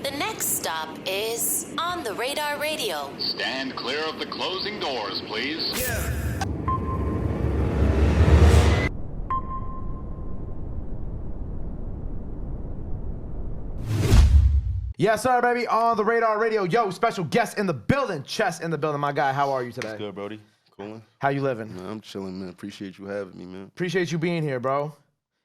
The next stop is On the Radar Radio. Stand clear of the closing doors, please. Yes, sir, baby. On the Radar Radio. Yo, special guest in the building. Chess in the building. My guy, how are you today? Good, Brody. Coolin'. How you living? Man, I'm chilling, man. Appreciate you having me, man. Appreciate you being here, bro.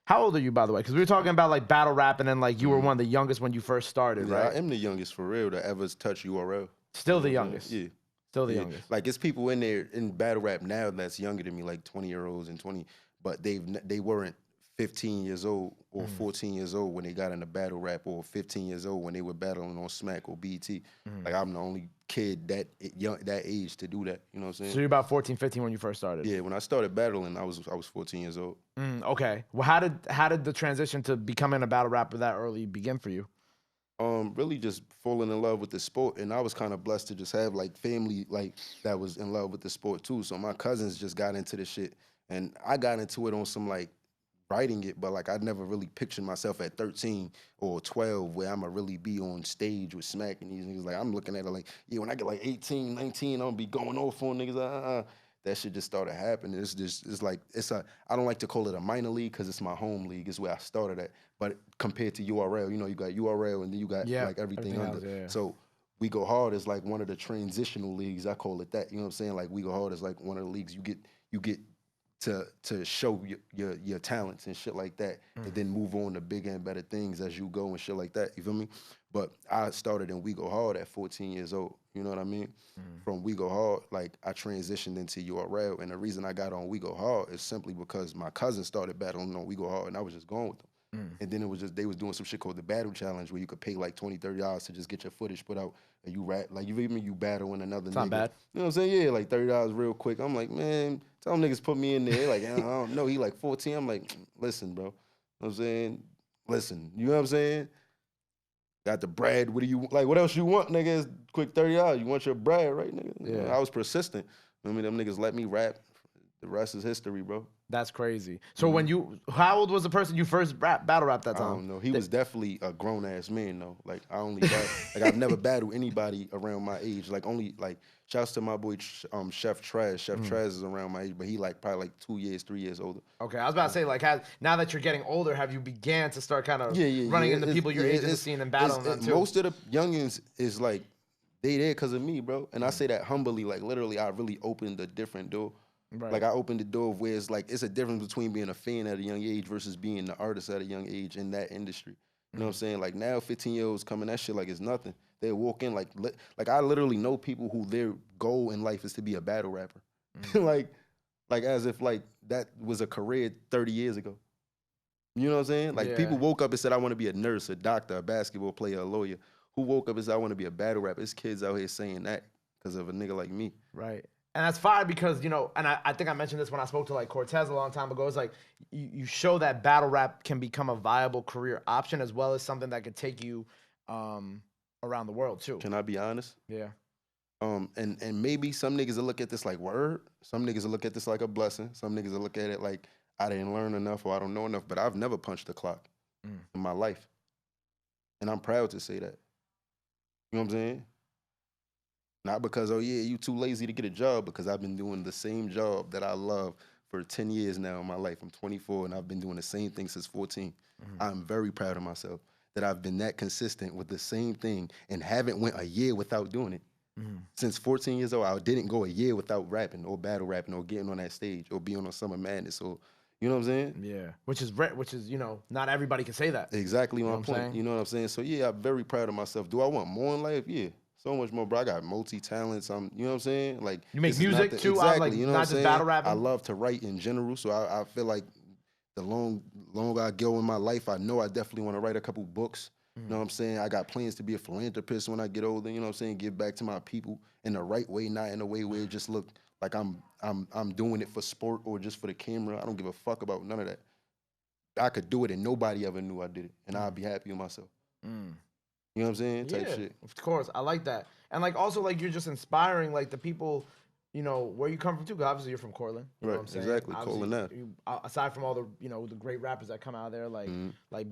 How old are you, by the way? Because we were talking about like battle rapping and like you were one of the youngest when you first started, Yeah, right? I am the youngest for real to ever touch URL. Still the youngest. Yeah. Still the Yeah. youngest. Like, it's people in there in battle rap now that's younger than me, like 20-year-olds and 20, but they weren't 15 years old or 14 years old when they got into battle rap, or 15 years old when they were battling on Smack or BT. Like, I'm the only kid that age to do that. You know what I'm saying? So you're about 14, 15 when you first started? Yeah, when I started battling, I was 14 years old. Okay. Well, how did the transition to becoming a battle rapper that early begin for you? Really just falling in love with the sport, and I was kind of blessed to just have like family like that was in love with the sport too. So my cousins just got into the shit, and I got into it on some like writing it, but like I never really pictured myself at 13 or 12 where I'ma really be on stage with Smack and these niggas. Like, I'm looking at it like, yeah, when I get like 18, 19, I'm gonna be going off on niggas. That shit just started happening. I don't like to call it a minor league because it's my home league. It's where I started at. But compared to URL, you know, you got URL and then you got like everything under. else, yeah. So We Go Hard is like one of the transitional leagues. I call it that. You know what I'm saying? Like, We Go Hard is like one of the leagues you get to show your talents and shit like that, and then move on to bigger and better things as you go and shit like that. You feel me? But I started in We Go Hard at 14 years old. You know what I mean? From We Go Hard, like, I transitioned into URL, and the reason I got on We Go Hard is simply because my cousin started battling on We Go Hard, and I was just going with them. And then it was just, they was doing some shit called the Battle Challenge where you could pay like $20, $30 to just get your footage put out and you rap. Like, you battling another nigga. Not bad. You know what I'm saying? Yeah, like $30 real quick. I'm like, man, tell them niggas put me in there. They like, I don't know. He like 14. I'm like, listen, bro. You know what I'm saying? Listen. You know what I'm saying? Got the bread. What do you, like, what else you want, nigga? It's quick $30. You want your bread, right, nigga? Yeah. I was persistent. I mean, them niggas let me rap. The rest is history, bro. That's crazy. So how old was the person you first battle rapped that time? I don't know. He was definitely a grown ass man though. Like, I only like, I've never battled anybody around my age. Like, only like, shouts to my boy Chef Trez. Chef Trez is around my age, but he like probably like 2 years, 3 years older. Okay, I was about to say, like, now that you're getting older, have you began to start kind of running into people your age in the scene and battling them too? Most of the youngins is like, they there because of me, bro. And I say that humbly, like, literally, I really opened a different door. Right. Like, I opened the door of where it's like, it's a difference between being a fan at a young age versus being the artist at a young age in that industry. You know what I'm saying? Like, now 15-year-olds coming that shit like it's nothing. They walk in like I literally know people who their goal in life is to be a battle rapper. like as if like that was a career 30 years ago. You know what I'm saying? Like, people woke up and said, I want to be a nurse, a doctor, a basketball player, a lawyer. Who woke up and said, I want to be a battle rapper? There's kids out here saying that because of a nigga like me. Right. And that's fine because, you know, and I think I mentioned this when I spoke to like Cortez a long time ago. It's like you show that battle rap can become a viable career option as well as something that could take you around the world too. Can I be honest? Yeah. And maybe some niggas will look at this like word. Some niggas will look at this like a blessing. Some niggas will look at it like I didn't learn enough or I don't know enough. But I've never punched the clock in my life. And I'm proud to say that. You know what I'm saying? Not because, oh yeah, you too lazy to get a job, because I've been doing the same job that I love for 10 years now in my life. I'm 24 and I've been doing the same thing since 14. I'm very proud of myself that I've been that consistent with the same thing and haven't went a year without doing it. Since 14 years old, I didn't go a year without rapping or battle rapping or getting on that stage or being on Summer Madness or, you know what I'm saying? Yeah. Which is, you know, not everybody can say that. Exactly my what I'm point. saying? You know what I'm saying? So yeah, I'm very proud of myself. Do I want more in life? Yeah. So much more, bro. I got multi-talents. You know what I'm saying? Like, You make this is music not too? Exactly. Like, you know not what I'm just saying? battle rapping? I love to write in general, so I feel like the longer I go in my life, I know I definitely want to write a couple books. You know what I'm saying? I got plans to be a philanthropist when I get older. You know what I'm saying? Give back to my people in the right way, not in a way where it just look like I'm doing it for sport or just for the camera. I don't give a fuck about none of that. I could do it and nobody ever knew I did it, and I'd be happy with myself. You know what I'm saying? Type shit. Of course. I like that. And like also like you're just inspiring like the people you know, where you come from too. Because obviously you're from Cortland. You know Right, what I'm saying? exactly, Obviously, Cortland, aside from all the, you know, the great rappers that come out there, like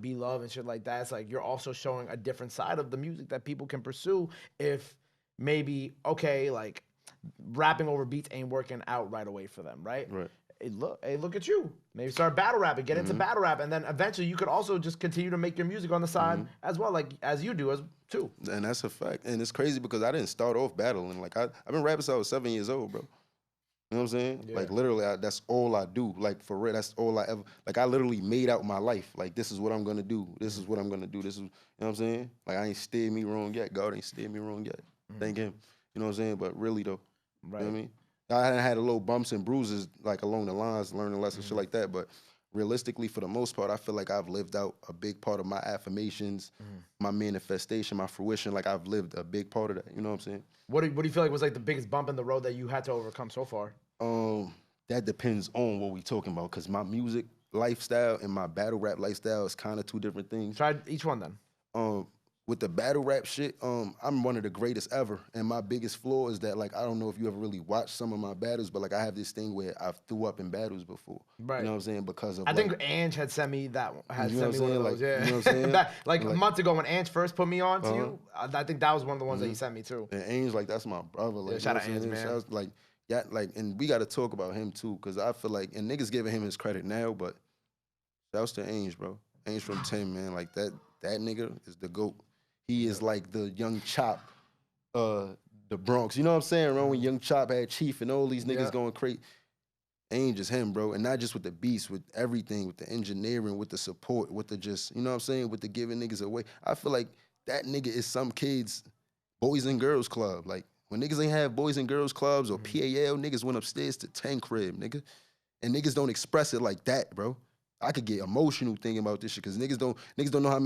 B Love and shit like that, it's like you're also showing a different side of the music that people can pursue if maybe, okay, like rapping over beats ain't working out right away for them, right? Right. Hey, look at you. Maybe start battle rapping, get into battle rap, and then eventually you could also just continue to make your music on the side as well, like as you do as too. And that's a fact. And it's crazy because I didn't start off battling. Like I've been rapping since I was 7 years old, bro. You know what I'm saying? Yeah. Like literally, that's all I do. Like for real, that's all I ever. Like I literally made out my life. Like this is what I'm gonna do. This is what I'm gonna do. This is, you know what I'm saying? Like I ain't steered me wrong yet. God ain't steered me wrong yet. Thank Him. You know what I'm saying? But really though, Right. you know what I mean? I had a little bumps and bruises like along the lines, learning lessons, shit like that. But realistically, for the most part, I feel like I've lived out a big part of my affirmations, my manifestation, my fruition. Like I've lived a big part of that. You know what I'm saying? What do you feel like was like the biggest bump in the road that you had to overcome so far? That depends on what we talking about, cause my music lifestyle and my battle rap lifestyle is kind of two different things. Try each one then. With the battle rap shit, I'm one of the greatest ever, and my biggest flaw is that like I don't know if you ever really watched some of my battles, but like I have this thing where I've threw up in battles before. Right. You know what I'm saying? Because of I think Ange had sent me that. Had You know sent what me I'm one of saying? those. Like, Yeah. you know what I'm saying? like a Like- month ago when Ange first put me on to you, I think that was one of the ones that you sent me too. and Ainge, like that's my brother. Like, shout you know out what I'm Ainge, saying? man. Shouts, like, yeah, like, and we got to talk about him too, cause I feel like, and niggas giving him his credit now, but shouts to Ainge, bro. Ainge from 10, man. Like that nigga is the GOAT. He is like the Young Chop, the Bronx. You know what I'm saying? Remember when Young Chop had Chief and all these niggas Yeah. going crazy? Ainge is him, bro. And not just with the beats, with everything, with the engineering, with the support, with the just, you know what I'm saying? With the giving niggas away. I feel like that nigga is some kids' Boys and Girls Club. Like, when niggas ain't have Boys and Girls Clubs or PAL, niggas went upstairs to 10 crib, nigga. And niggas don't express it like that, bro. I could get emotional thinking about this shit because niggas don't know how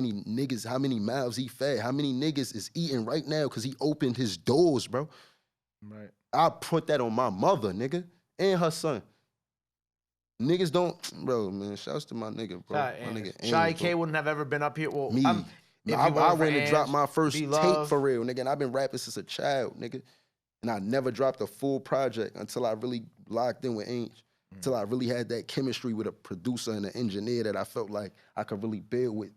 many mouths he fed, how many niggas is eating right now because he opened his doors, bro. Right. I put that on my mother, nigga, and her son. Niggas don't, bro, man. Shouts to my nigga, bro. Shout out My Ange. nigga, Shy Ange, K bro. wouldn't have ever been up here. Well, Me. if I you weren't for went and dropped Ange, my first tape B-Love. for real, nigga, and I've been rapping since a child, nigga. And I never dropped a full project until I really locked in with Ainge. Until I really had that chemistry with a producer and an engineer that I felt like I could really build with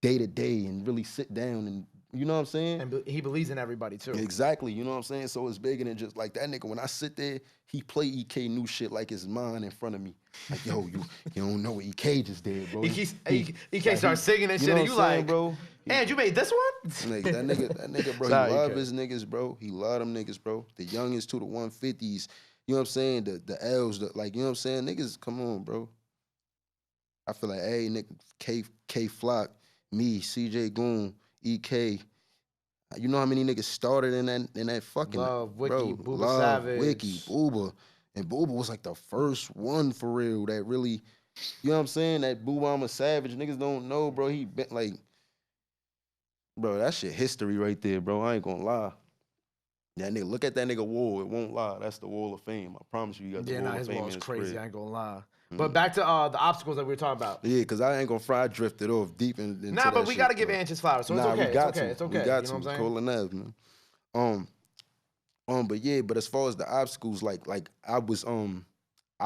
day to day and really sit down and, you know what I'm saying? And he believes in everybody too. Exactly, you know what I'm saying? So it's bigger than just like that nigga. When I sit there, he play EK new shit like it's mine in front of me. Like, yo, you don't know what EK just did, bro. EK starts singing and you shit, know and you what I'm saying, like, bro? And you made this one? Like, that nigga, bro, he Shout out love EK. his niggas, bro. He love them niggas, bro. The youngest to the 150s. You know what I'm saying? The L's, like, you know what I'm saying? Niggas, come on, bro. I feel like, hey, nigga, K Flock, me, CJ Goon, EK. You know how many niggas started in that fucking Love, Wiki, bro, Booba Love, Savage. Wiki, Booba. And Booba was like the first one for real that really, you know what I'm saying? That Booba, I'm a savage. Niggas don't know, bro. He been like, bro, that shit history right there, bro. I ain't gonna lie. That nigga, look at that nigga wall. It won't lie. That's the wall of fame. I promise you, got the Yeah, wall nah, of his fame wall in is his crazy. crib. I ain't gonna lie. But back to the obstacles that we were talking about. Yeah, because I ain't gonna fry. I drifted off deep into Nah, that but we shit, gotta give bro. Ange his flowers, so Nah, it's okay. we got It's okay. to. It's okay. We got You to. know what I'm saying? Cole and Nev, man. But yeah, but as far as the obstacles, like I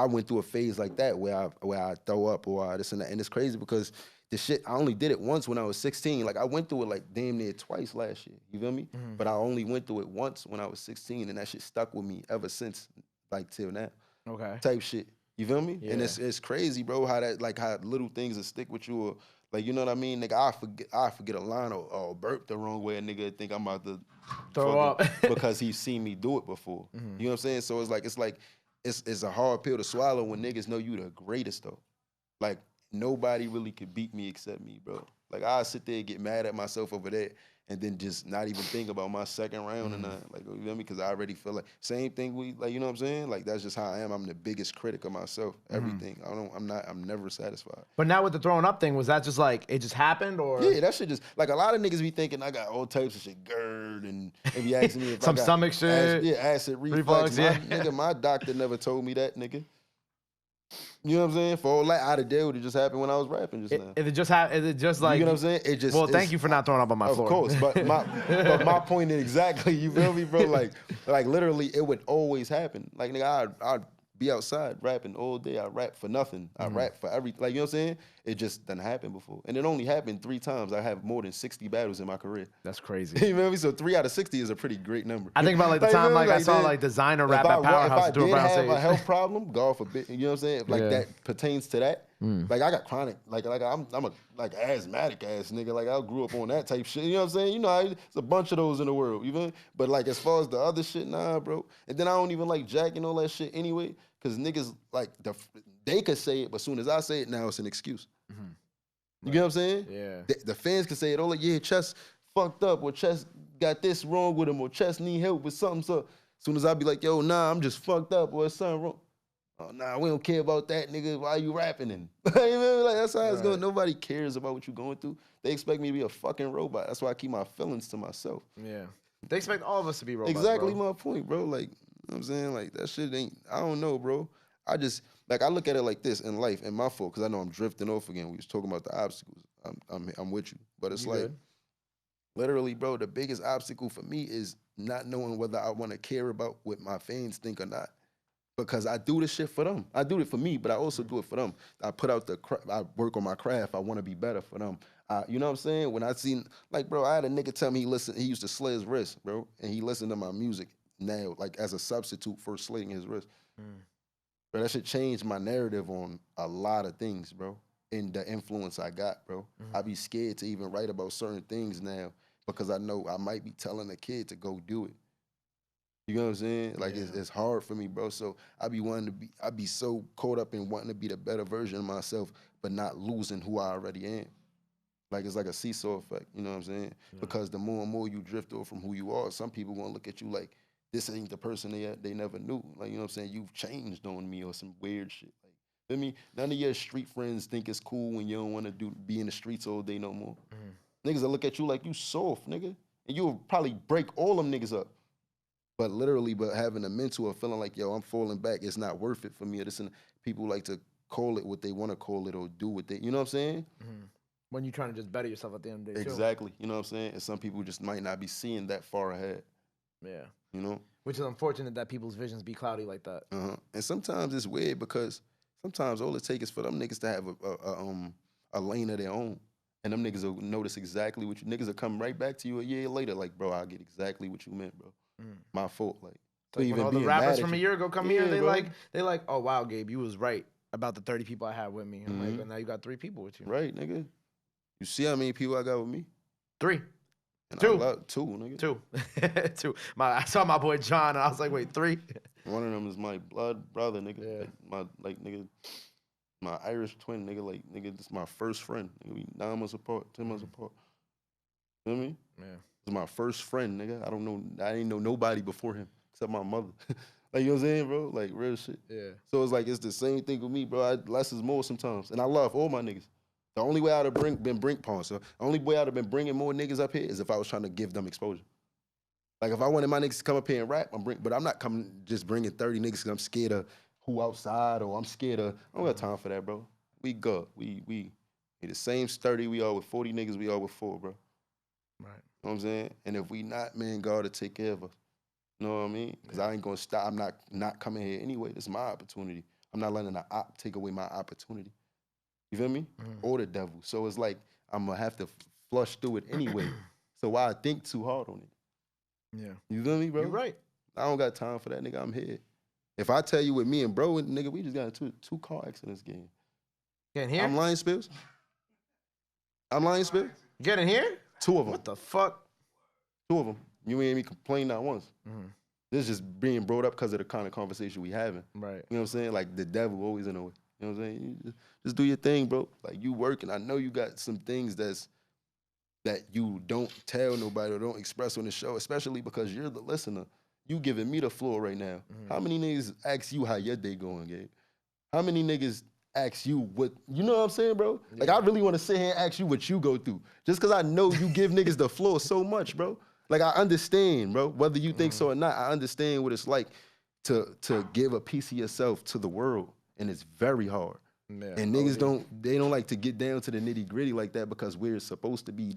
went through a phase like that where I throw up or this and that, and it's crazy because the shit I only did it once when I was 16. Like I went through it like damn near twice last year. You feel me? But I only went through it once when I was 16, and that shit stuck with me ever since, like till now. Okay. Type shit. You feel me? And Yeah. it's crazy, bro, how little things that stick with you or like, you know what I mean? Nigga, I forget a line or burp the wrong way, a nigga think I'm about to Throw fucking- up. because he's seen me do it before. You know what I'm saying? So it's a hard pill to swallow when niggas know you the greatest though. Like nobody really could beat me except me, bro. Like I sit there and get mad at myself over that and then just not even think about my second round and nothing. Like, you feel me? Because I already feel like same thing you know what I'm saying? Like that's just how I am. I'm the biggest critic of myself. Everything. I'm never satisfied. But now with the throwing up thing, was that just like it just happened or Yeah, that shit just like a lot of niggas be thinking I got all types of shit, GERD, and they be asking me if Some I got stomach shit, acid reflux. reflux, yeah. Nigga, my doctor never told me that, nigga. You know what I'm saying? For all that, I'd have dealt with it just happened when I was rapping just now. If it just is it just like You know what I'm saying? It just. well, thank you for not throwing up on my Of floor. course, but my point is exactly. You feel me, bro? Like literally, it would always happen. Like nigga, I'd be outside rapping all day. I rap for nothing. I rap for everything. Like you know what I'm saying? It just done happened before, and it only happened 3 times. I have more than 60 battles in my career. That's crazy. You feel me? So 3 out of 60 is a pretty great number. I think about like the time like I saw like designer rap at Powerhouse do a If I did have a stage. health problem, God forbid, you know what I'm saying? If like that pertains to that, like I got chronic, like I'm a like asthmatic ass nigga. Like I grew up on that type shit. You know what I'm saying? You know, there's a bunch of those in the world. You feel me? But like as far as the other shit, nah, bro. And then I don't even like jacking all that shit anyway, because niggas like they could say it, but as soon as I say it, now it's an excuse. You get what I'm saying? Yeah. The fans can say it all like, yeah, Chess fucked up, or Chess got this wrong with him, or Chess need help with something. So as soon as I be like, yo, nah, I'm just fucked up, or something wrong. Oh, nah, we don't care about that, nigga. Why you rapping then? You know, like, that's how it's going. Nobody cares about what you're going through. They expect me to be a fucking robot. That's why I keep my feelings to myself. Yeah. They expect all of us to be robots. Exactly bro. my point, bro. Like, you know what I'm saying? Like, that shit ain't, I don't know, bro. I just, like, I look at it like this in life, and my fault, because I know I'm drifting off again. We was talking about the obstacles. I'm with you. But it's like, literally, bro, the biggest obstacle for me is not knowing whether I want to care about what my fans think or not. Because I do this shit for them. I do it for me, but I also do it for them. I put out I work on my craft. I want to be better for them. You know what I'm saying? When I seen, like, bro, I had a nigga tell me he used to slit his wrist, bro, and he listened to my music now, like, as a substitute for slitting his wrist. Bro, that shit changed my narrative on a lot of things, bro, and the influence I got, bro. I be scared to even write about certain things now because I know I might be telling a kid to go do it. You know what I'm saying? Like, it's hard for me, bro. So I be so caught up in wanting to be the better version of myself, but not losing who I already am. Like, it's like a seesaw effect, you know what I'm saying? Yeah. Because the more and more you drift off from who you are, some people gonna look at you like, this ain't the person they never knew. Like, you know what I'm saying? You've changed on me or some weird shit. Like, feel me? None of your street friends think it's cool when you don't want to be in the streets all day no more. Niggas will look at you like you soft, nigga. And you'll probably break all them niggas up. But literally, having a mental of feeling like, yo, I'm falling back, it's not worth it for me. People like to call it what they want to call it or do what they, you know what I'm saying? When you're trying to just better yourself at the end of the day, exactly. Too. You know what I'm saying? And some people just might not be seeing that far ahead. Yeah. You know? Which is unfortunate that people's visions be cloudy like that. And sometimes it's weird because sometimes all it takes is for them niggas to have a lane of their own. And them niggas will notice exactly what niggas will come right back to you a year later, like, bro, I get exactly what you meant, bro. My fault, like when all the rappers from a year ago come here, they like, oh wow, Gabe, you was right about the 30 people I had with me. I'm like, but now you got 3 people with you. Right, nigga. You see how many people I got with me? 3. And 2. I love 2, nigga. 2. 2. I saw my boy John, and I was like, wait, 3? One of them is my blood brother, nigga. Yeah. Nigga, my Irish twin, nigga. Like, nigga, this is my first friend. Nigga, we 9 months apart, 10 months apart. You know what I mean? Yeah. Was my first friend, nigga. I didn't know nobody before him except my mother. Like, you know what I'm saying, bro? Like, real shit. Yeah. So it's like, it's the same thing with me, bro. Less is more sometimes. And I love all my niggas. The only way I'd have been bringing more niggas up here is if I was trying to give them exposure. Like, if I wanted my niggas to come up here and rap, but I'm not coming just bringing 30 niggas because I'm scared of who outside or I'm scared of, I don't got time for that, bro. We good. We the same sturdy we are with 40 niggas we are with 4, bro. Right. You know what I'm saying? And if we not, man, God to take care of us. You know what I mean? Because I ain't gonna stop. I'm not coming here anyway. This is my opportunity. I'm not letting the op take away my opportunity. You feel me? Or the devil. So it's like I'm gonna have to flush through it anyway. So why I think too hard on it? Yeah. You feel me, bro? You're right. I don't got time for that, nigga. I'm here. If I tell you with me and bro, nigga, we just got into 2 car accidents game. Get in here? I'm lying, Spills. Get in here? 2 of them. What the fuck? 2 of them. You ain't me complain not once. This is just being brought up because of the kind of conversation we having. Right. You know what I'm saying? Like, the devil always in the way. You know what I'm saying? You just do your thing, bro. Like, you working. I know you got some things that you don't tell nobody or don't express on the show, especially because you're the listener. You giving me the floor right now. How many niggas ask you how your day going, Gabe? How many niggas ask you what, you know what I'm saying, bro? Yeah. Like, I really want to sit here and ask you what you go through. Just because I know you give niggas the floor so much, bro. Like, I understand, bro. Whether you think so or not, I understand what it's like to give a piece of yourself to the world. and it's very hard. Yeah, And niggas don't like to get down to the nitty gritty like that because we're supposed to be,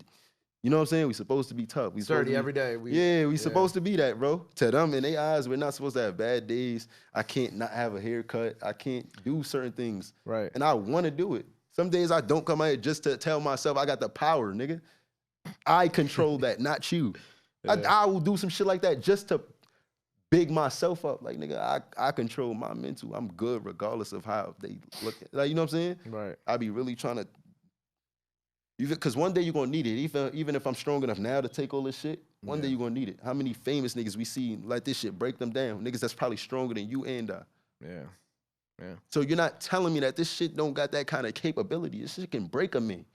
you know what I'm saying? We're supposed to be tough. We sturdy every day. We supposed to be that, bro. To them, in their eyes, we're not supposed to have bad days. I can't not have a haircut. I can't do certain things. Right. And I want to do it. Some days I don't come out here just to tell myself I got the power, nigga. I control that, not you. Yeah. I will do some shit like that just to big myself up. Like, nigga, I control my mental. I'm good regardless of how they look at it. Like, you know what I'm saying? Right. I be really trying to, because one day you're going to need it. Even if I'm strong enough now to take all this shit, one day you're going to need it. How many famous niggas we see let this shit break them down? Niggas that's probably stronger than you and I. Yeah. Yeah. So you're not telling me that this shit don't got that kind of capability. This shit can break a man.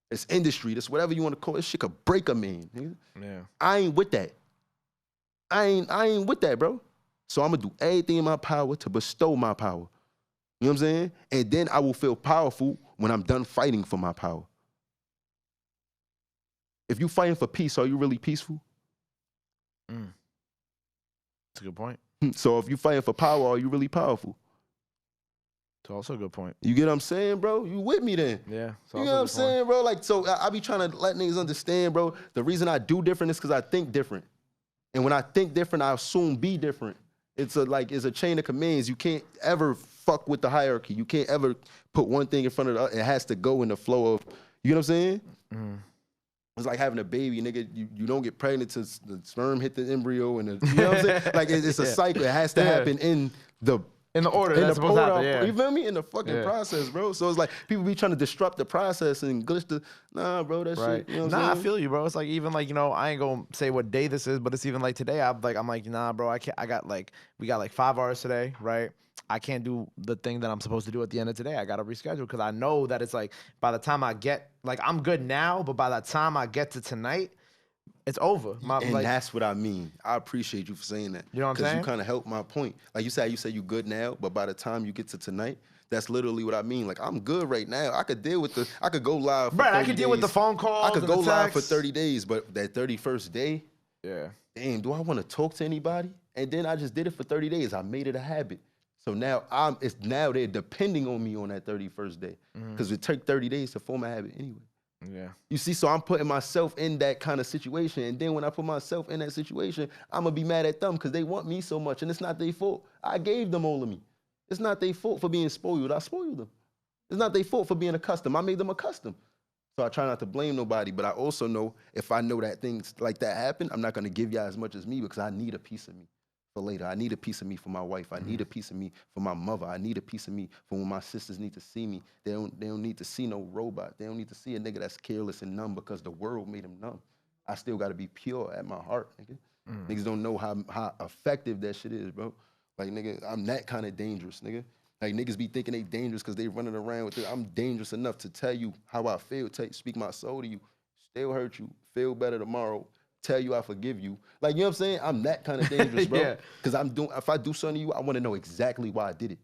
This industry, this whatever you want to call it, this shit could break a man, nigga. Yeah. I ain't with that. I ain't with that, bro. So I'm gonna do everything in my power to bestow my power. You know what I'm saying? And then I will feel powerful when I'm done fighting for my power. If you fighting for peace, are you really peaceful? That's a good point. So if you fighting for power, are you really powerful? It's also a good point. You get what I'm saying, bro? You with me then? Yeah. You know what I'm saying, bro? Like, so I be trying to let niggas understand, bro. The reason I do different is because I think different. And when I think different, I assume be different. It's a chain of commands. You can't ever fuck with the hierarchy. You can't ever put one thing in front of the other. It has to go in the flow of, you know what I'm saying? It's like having a baby, nigga. You don't get pregnant till the sperm hit the embryo, and you know what I'm saying? Like, it's a cycle. It has to happen in the order that's supposed to happen, yeah. You feel me? In the fucking process, bro. So it's like people be trying to disrupt the process and glitch the, nah, bro, that shit. You know what I'm saying? I feel you, bro. It's like even like, you know, I ain't gonna say what day this is, but it's even like today. I'm like, nah, bro, we got like 5 hours today, right? I can't do the thing that I'm supposed to do at the end of today. I gotta reschedule because I know that it's like by the time I get, like, I'm good now, but by the time I get to tonight, it's over. That's what I mean. I appreciate you for saying that. You know what I'm saying? Because you kind of helped my point. Like you say you good now, but by the time you get to tonight, that's literally what I mean. Like, I'm good right now. I could deal with I could go live for 30 I could deal with the phone calls. I could go the live for texts. 30 days, but that 31st day, damn, do I want to talk to anybody? And then I just did it for 30 days. I made it a habit. So now now they're depending on me on that 31st day. Because it took 30 days to form a habit anyway. Yeah. You see, so I'm putting myself in that kind of situation. And then when I put myself in that situation, I'm going to be mad at them because they want me so much. And it's not their fault. I gave them all of me. It's not their fault for being spoiled. I spoiled them. It's not their fault for being accustomed. I made them accustomed. So I try not to blame nobody. But I also know if I know that things like that happen, I'm not going to give y'all as much as me because I need a piece of me for later. I need a piece of me for my wife. I need a piece of me for my mother. I need a piece of me for when my sisters need to see me. They don't need to see no robot. They don't need to see a nigga that's careless and numb because the world made him numb. I still got to be pure at my heart, nigga. Niggas don't know how effective that shit is, bro. Like, nigga, I'm that kind of dangerous, nigga. Like, niggas be thinking they dangerous because they running around with it. I'm dangerous enough to tell you how I feel, speak my soul to you, still hurt you, feel better tomorrow, tell you I forgive you. Like, you know what I'm saying? I'm that kind of dangerous, bro. Because if I do something to you, I want to know exactly why I did it.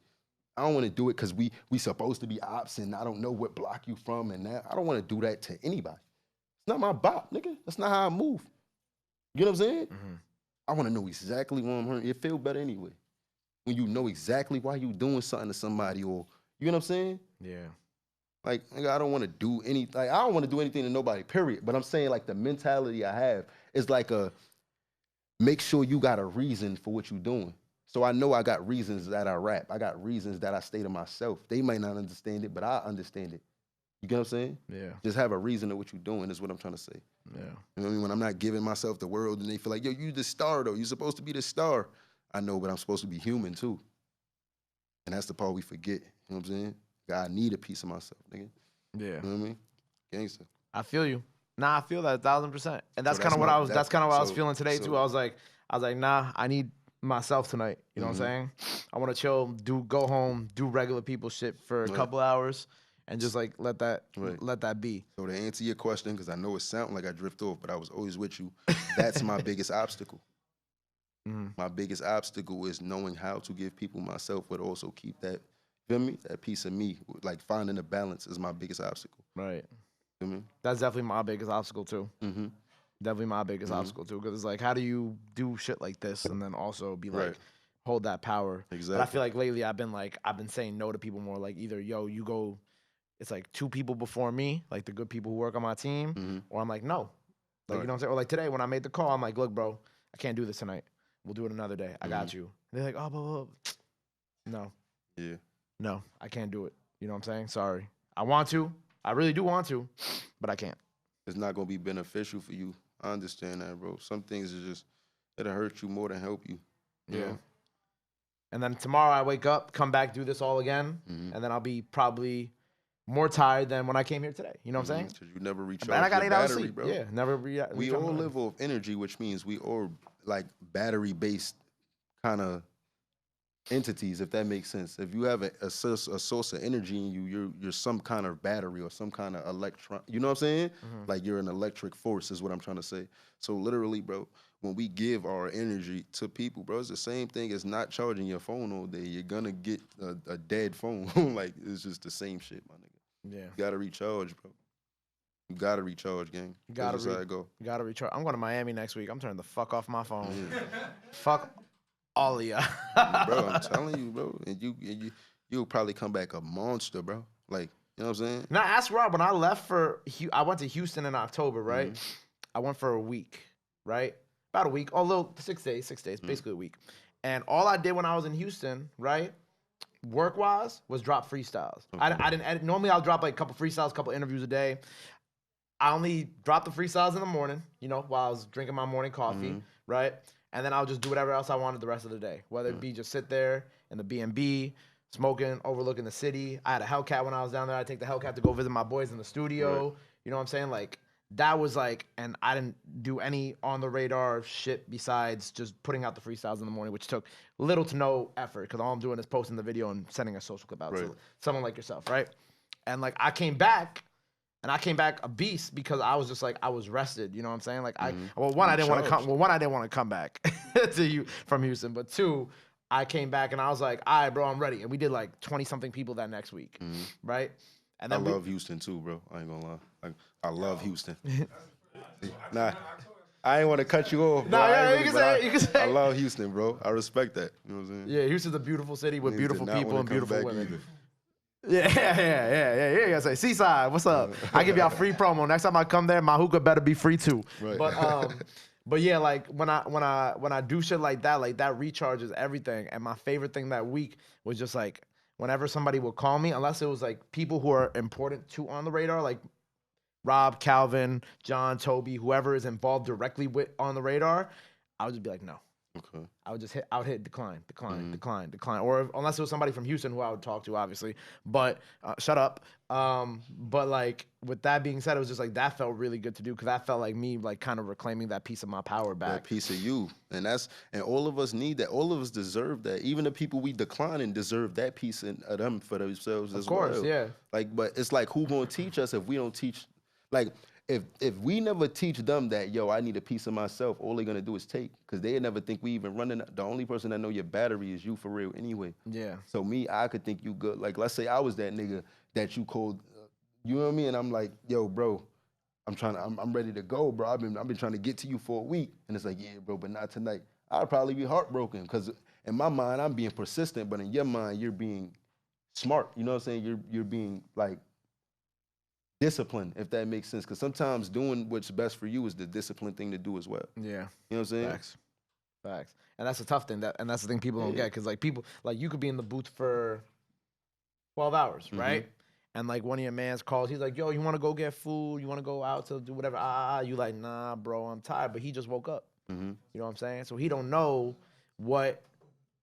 I don't want to do it because we supposed to be ops and I don't know what block you from and that. I don't want to do that to anybody. It's not my bop, nigga. That's not how I move. You know what I'm saying? I want to know exactly why I'm hurting. It feel better anyway. When you know exactly why you doing something to somebody, or, you know what I'm saying? Yeah. Like, nigga, I don't want to do anything. Like, I don't want to do anything to nobody, period. But I'm saying, like, the mentality I have is like make sure you got a reason for what you're doing. So I know I got reasons that I rap. I got reasons that I stay to myself. They might not understand it, but I understand it. You get what I'm saying? Yeah. Just have a reason to what you're doing is what I'm trying to say. Yeah. You know what I mean? When I'm not giving myself the world and they feel like, yo, you the star, though. You're supposed to be the star. I know, but I'm supposed to be human, too. And that's the part we forget. You know what I'm saying? I need a piece of myself, nigga. Yeah. You know what I mean? Gangster. I feel you. Nah, I feel that 1,000%. And that's So kind of what I was. That's kind of what I was so- feeling today too. I was like, nah, I need myself tonight. You know what I'm saying? I want to chill, go home, do regular people shit for a couple hours, and just like let that be. So to answer your question, because I know it sounds like I drift off, but I was always with you. That's my biggest obstacle. My biggest obstacle is knowing how to give people myself, but also keep that, feel me? That piece of me. Like, finding a balance is my biggest obstacle. Right. Feel me? That's definitely my biggest obstacle too. Definitely my biggest obstacle too, because it's like, how do you do shit like this and then also be like, hold that power. But I Exactly. feel like lately I've been saying no to people more. Like either you go, it's like 2 people before me, like the good people who work on my team, Mhm. or I'm like no, like Right. you know what I'm saying. Or like today when I made the call, I'm like, look, bro, I can't do this tonight. We'll do it another day. I got you. And they're like, oh, blah, blah, blah. No, Yeah. no, I can't do it. You know what I'm saying? Sorry. I want to. I really do want to, but I can't. It's not gonna be beneficial for you. I understand that, bro. Some things is just it'll hurt you more than help you. You know? And then tomorrow I wake up, come back, do this all again, and then I'll be probably more tired than when I came here today. You know what I'm saying? Because you never recharge And I got your 8 hours battery, sleep. bro. Yeah, never. We all live off energy, which means we all like battery-based kind of entities, if that makes sense. If you have a source of energy in you, you're some kind of battery or some kind of electron. You know what I'm saying? Like you're an electric force is what I'm trying to say. So literally, bro, when we give our energy to people, bro, it's the same thing as not charging your phone all day. You're gonna get a dead phone. Like it's just the same shit, my nigga. Yeah. You gotta recharge, bro. You gotta recharge, gang. That's just how it go. Gotta recharge. I'm going to Miami next week. I'm turning the fuck off my phone. Fuck all of ya. Bro, I'm telling you, bro. And you'll probably come back a monster, bro. Like, you know what I'm saying? Now ask Rob, when I left I went to Houston in October, right? I went for a week, right? About a week, a little 6 days, basically a week. And all I did when I was in Houston, right? Work-wise, was drop freestyles. I didn't edit. Normally I'll drop like a couple freestyles, a couple interviews a day. I only dropped the freestyles in the morning, you know, while I was drinking my morning coffee, right? And then I'll just do whatever else I wanted the rest of the day, whether it be just sit there in the B&B, smoking, overlooking the city. I had a Hellcat when I was down there. I'd take the Hellcat to go visit my boys in the studio. You know what I'm saying? Like, that was like, and I didn't do any on the radar shit besides just putting out the freestyles in the morning, which took little to no effort because all I'm doing is posting the video and sending a social clip out to someone like yourself, right? And like, I came back a beast because I was just like, I was rested. You know what I'm saying? Like, I didn't want to come. Well, one, I didn't want to come back to you from Houston, but 2, I came back and I was like, all right, bro, I'm ready. And we did like 20 something people that next week, right? And then I love Houston too, bro. I ain't gonna lie. I love Houston. Nah, I ain't want to cut you off. Bro. Nah, yeah, you can say. I love Houston, bro. I respect that. You know what I'm saying? Yeah, Houston's a beautiful city with Niggas beautiful did not people wanna and come beautiful back women. either. Yeah. You gotta say Seaside. What's up? I give y'all free promo. Next time I come there, my hookah better be free too. Right. But yeah, like when I do shit like that recharges everything. And my favorite thing that week was just like whenever somebody would call me, unless it was like people who are important to On the Radar, like Rob, Calvin, John, Toby, whoever is involved directly with On the Radar, I would just be like, no. Okay. I would hit decline. Or unless it was somebody from Houston who I would talk to, obviously. But shut up. But like with that being said, it was just like that felt really good to do because that felt like me like kind of reclaiming that piece of my power back. That piece of you. And all of us need that. All of us deserve that. Even the people we decline and deserve that piece of them for themselves as well. Of course, yeah. Like, but it's like who gonna teach us if we don't teach like if we never teach them that, yo, I need a piece of myself, all they're gonna do is take. Because they never think we even running. The only person that know your battery is you for real anyway. Yeah. So me, I could think you good. Like, let's say I was that nigga that you called, you know what I mean? And I'm like, yo, bro, I'm ready to go, bro. I've been trying to get to you for a week. And it's like, yeah, bro, but not tonight. I'd probably be heartbroken because in my mind, I'm being persistent, but in your mind, you're being smart. You know what I'm saying? You're being like, discipline, if that makes sense. Because sometimes doing what's best for you is the disciplined thing to do as well. Yeah. You know what I'm saying? Facts. And that's a tough thing. And that's the thing people don't get. Because like people, like you could be in the booth for 12 hours, right? And like one of your mans calls, he's like, yo, you want to go get food? You want to go out to do whatever? You like, nah, bro, I'm tired. But he just woke up. You know what I'm saying? So he don't know what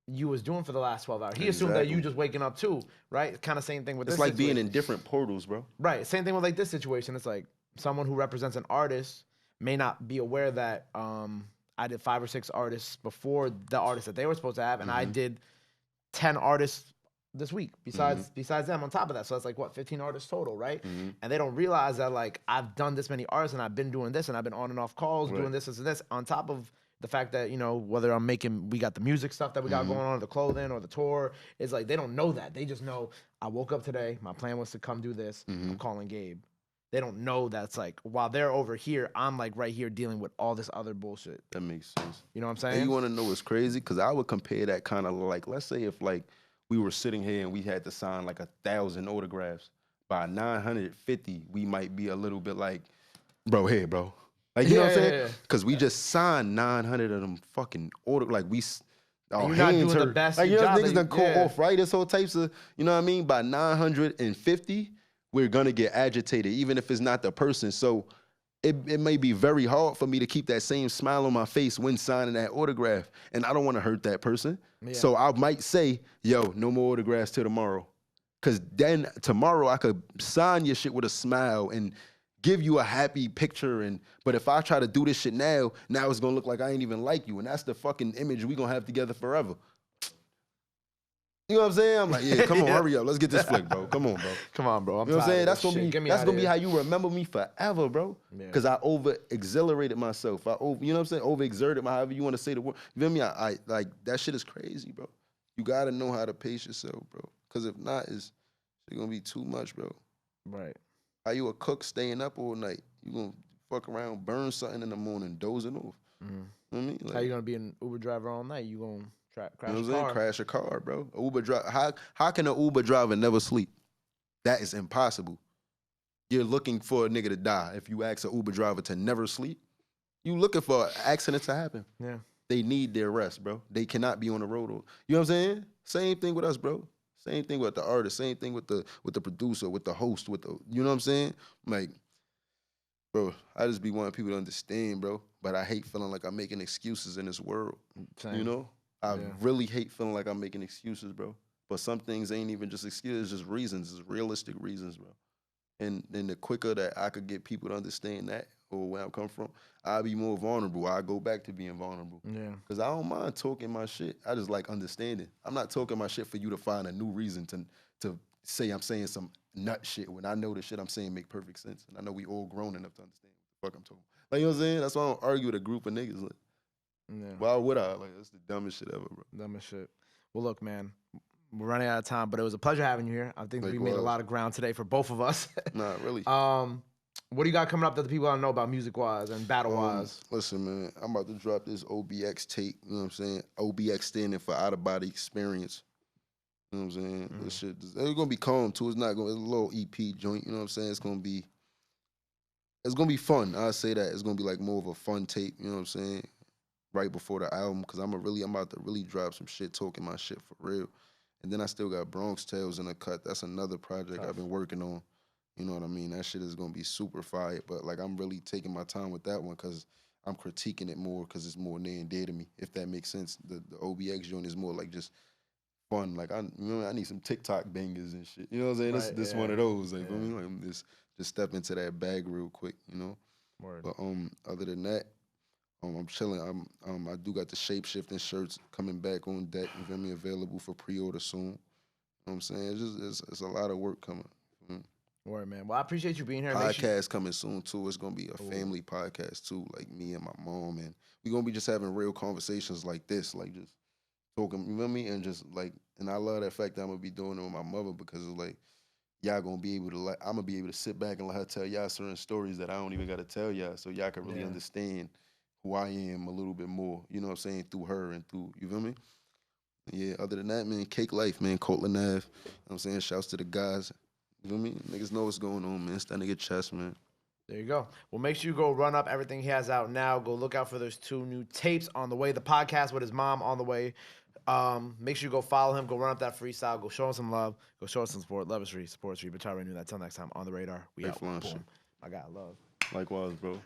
you was doing for the last 12 hours. He assumed that you just waking up too, right? Kind of same thing with this. It's like situation. being in different portals, bro. Right. Same thing with like this situation. It's like someone who represents an artist may not be aware that I did 5 or 6 artists before the artists that they were supposed to have, and I did 10 artists this week besides them on top of that. So that's like what, 15 artists total, right? And they don't realize that like I've done this many artists and I've been doing this and I've been on and off calls doing this and this on top of the fact that, you know, whether we got the music stuff that we got going on, or the clothing or the tour, it's like they don't know that. They just know I woke up today, my plan was to come do this, I'm calling Gabe. they don't know that's like while they're over here, I'm like right here dealing with all this other bullshit. That makes sense. You know what I'm And saying? you want to know what's crazy? Because I would compare that kind of like, let's say if like we were sitting here and we had to sign like 1,000 autographs. By 950, we might be a little bit like, bro, here, bro. Like, you know what I'm saying? Because we just signed 900 of them fucking like our you're not hands doing the hurt. best Like, you know, job niggas that done you- call yeah. arthritis, whole types of, you know what I mean? By 950, we're gonna get agitated, even if it's not the person. So it may be very hard for me to keep that same smile on my face when signing that autograph. And I don't want to hurt that person. Yeah. So I might say, yo, no more autographs till tomorrow. Cause then tomorrow I could sign your shit with a smile and give you a happy picture. But if I try to do this shit now it's gonna look like I ain't even like you. And that's the fucking image we gonna have together forever. You know what I'm saying? I'm like, yeah, come on, hurry up. Let's get this flick, bro. Come on, bro. Come on, bro. I'm You know what I'm saying? tired That's of this gonna shit. Get be me that's outta gonna be here. how you remember me forever, bro. Yeah. Cause I over exhilarated myself. You know what I'm saying? Over exerted, however you want to say the word. You feel me? I like that shit is crazy, bro. You gotta know how to pace yourself, bro. Cause if not, it's gonna be too much, bro. Right. How you a cook staying up all night? You gonna fuck around, burn something in the morning, dozing off. Mhm. You know what I mean? Like, How you gonna be an Uber driver all night? You gonna crash you know what I'm your saying? car? Crash a car, bro. Uber driver. How can an Uber driver never sleep? That is impossible. You're looking for a nigga to die if you ask an Uber driver to never sleep. You looking for an accident to happen. Yeah. They need their rest, bro. They cannot be on the road. You know what I'm saying? Same thing with us, bro. Same thing with the artist. Same thing with the producer, with the host, with the, you know what I'm saying? Like, bro, I just be wanting people to understand, bro. But I hate feeling like I'm making excuses in this world. Same. You know? I Yeah. really hate feeling like I'm making excuses, bro. But some things ain't even just excuses, it's just reasons. It's realistic reasons, bro. And the quicker that I could get people to understand that or where I'm coming from, I'll be more vulnerable. I'll go back to being vulnerable. Yeah. Because I don't mind talking my shit. I just like understanding. I'm not talking my shit for you to find a new reason to say I'm saying some nut shit when I know the shit I'm saying make perfect sense. And I know we all grown enough to understand what the fuck I'm talking about. Like, you know what I'm saying? That's why I don't argue with a group of niggas. Like, Yeah. why would I? Like, that's the dumbest shit ever, bro. Dumb as shit. Well, look, man, we're running out of time, but it was a pleasure having you here. I think we made a Likewise. lot of ground today for both of us. Nah, really. What do you got coming up that the people don't know about music-wise and battle-wise? Listen, man, I'm about to drop this OBX tape, you know what I'm saying? OBX standing for out of body experience. You know what I'm saying? This shit, it's gonna be calm too. It's not gonna, it's a little EP joint, you know what I'm saying? It's gonna be fun. I'll say that. It's gonna be like more of a fun tape, you know what I'm saying? Right before the album, because I'm about to really drop some shit, talking my shit for real. And then I still got Bronx Tales in the cut. That's another project I've been working on. You know what I mean? That shit is gonna be super fire. But like, I'm really taking my time with that one because I'm critiquing it more because it's more near and dear to me, if that makes sense. The OBX joint is more like just fun. Like, I need some TikTok bangers and shit. You know what I'm saying? Right, This yeah. one of those. Like, Yeah. I mean, like, just step into that bag real quick, you know? Word. But other than that, I'm chilling. I do got the shape shifting shirts coming back on deck. You feel me? Available for pre-order soon. You know what I'm saying? It's a lot of work coming. Word, man. Well, I appreciate you being here. Make sure- Podcast coming soon too. It's gonna be a family podcast too, like me and my mom, and we gonna be just having real conversations like this, like just talking. You know what I mean? And just like, and I love that fact that I'm gonna be doing it with my mother because it's like y'all gonna be able to like, I'm gonna be able to sit back and let her tell y'all certain stories that I don't even gotta tell y'all, so y'all can really Yeah. understand who I am a little bit more. You know what I'm saying? Through her and through, you feel me? Yeah. Other than that, man, Cake Life, man, Cortland Ave. You know what I'm saying? Shouts to the guys. You feel me? Niggas know what's going on, man. It's that nigga Chess, man. There you go. Well, make sure you go run up everything he has out now. Go look out for those 2 new tapes on the way. The podcast with his mom on the way. Make sure you go follow him. Go run up that freestyle. Go show him some love. Go show us some support. Love is free. Support is free. But try to renew that. Till next time on the radar. We Hey, out. Flan, Boom. shit. I got love. Likewise, bro.